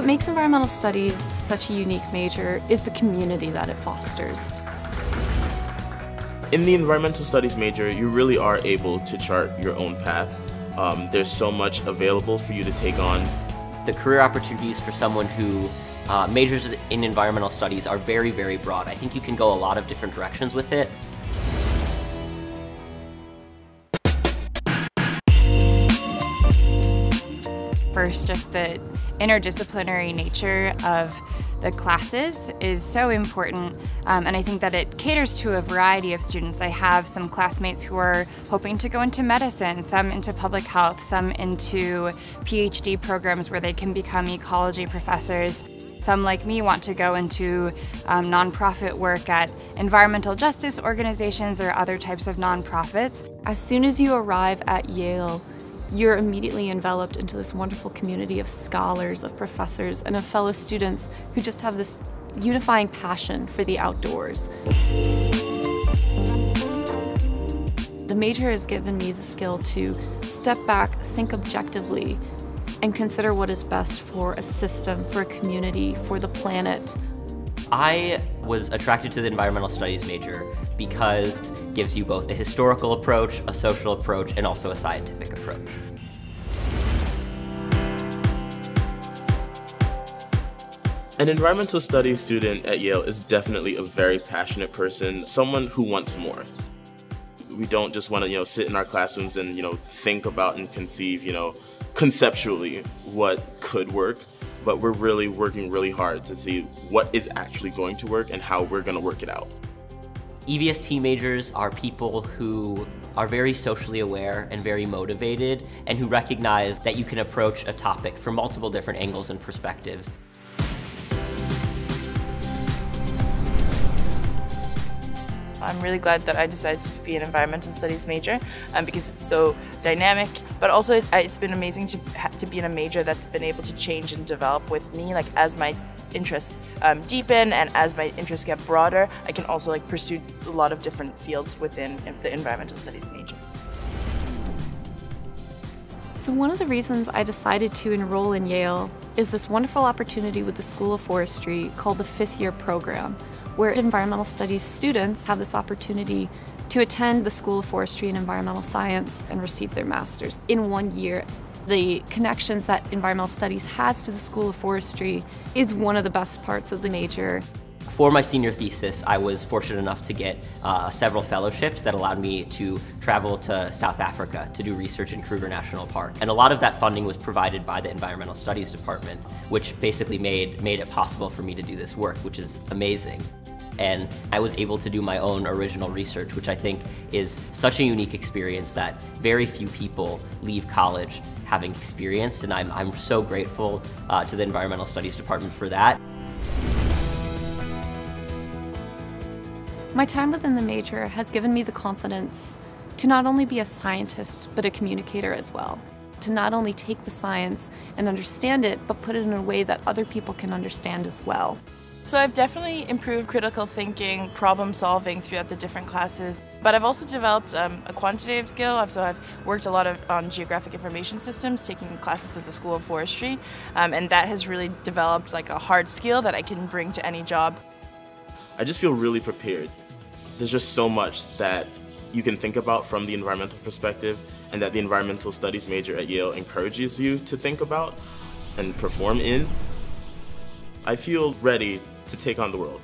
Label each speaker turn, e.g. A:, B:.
A: makes environmental studies such a unique major is the community that it fosters.
B: In the environmental studies major, you really are able to chart your own path. There's so much available for you to take on.
C: The career opportunities for someone who majors in environmental studies are very, very broad. I think you can go a lot of different directions with it.
D: First, just the interdisciplinary nature of the classes is so important, and I think that it caters to a variety of students. I have some classmates who are hoping to go into medicine, some into public health, some into PhD programs where they can become ecology professors. Some, like me, want to go into nonprofit work at environmental justice organizations or other types of nonprofits.
A: As soon as you arrive at Yale, you're immediately enveloped into this wonderful community of scholars, of professors, and of fellow students who just have this unifying passion for the outdoors. The major has given me the skill to step back, think objectively, and consider what is best for a system, for a community, for the planet.
C: I was attracted to the environmental studies major because it gives you both a historical approach, a social approach, and also a scientific approach.
B: An environmental studies student at Yale is definitely a very passionate person, someone who wants more. We don't just want to, sit in our classrooms and, think about and conceive, conceptually what could work, but we're really working really hard to see what is actually going to work and how we're going to work it out.
C: EVST majors are people who are very socially aware and very motivated, and who recognize that you can approach a topic from multiple different angles and perspectives.
E: I'm really glad that I decided to be an environmental studies major because it's so dynamic, but also it's been amazing to be in a major that's been able to change and develop with me. Like, as my interests deepen and as my interests get broader, I can also pursue a lot of different fields within the environmental studies major.
A: So one of the reasons I decided to enroll in Yale is this wonderful opportunity with the School of Forestry called the 5th year program, where environmental studies students have this opportunity to attend the School of Forestry and Environmental Science and receive their master's in 1 year. The connections that environmental studies has to the School of Forestry is one of the best parts of the major.
C: For my senior thesis, I was fortunate enough to get several fellowships that allowed me to travel to South Africa to do research in Kruger National Park. And a lot of that funding was provided by the Environmental Studies Department, which basically made it possible for me to do this work, which is amazing. And I was able to do my own original research, which I think is such a unique experience that very few people leave college having experienced, and I'm so grateful to the Environmental Studies Department for that.
A: My time within the major has given me the confidence to not only be a scientist, but a communicator as well. To not only take the science and understand it, but put it in a way that other people can understand as well.
E: So I've definitely improved critical thinking, problem solving throughout the different classes, but I've also developed a quantitative skill. So I've worked a lot on geographic information systems, taking classes at the School of Forestry, and that has really developed a hard skill that I can bring to any job.
B: I just feel really prepared. There's just so much that you can think about from the environmental perspective, and that the environmental studies major at Yale encourages you to think about and perform in. I feel ready to take on the world.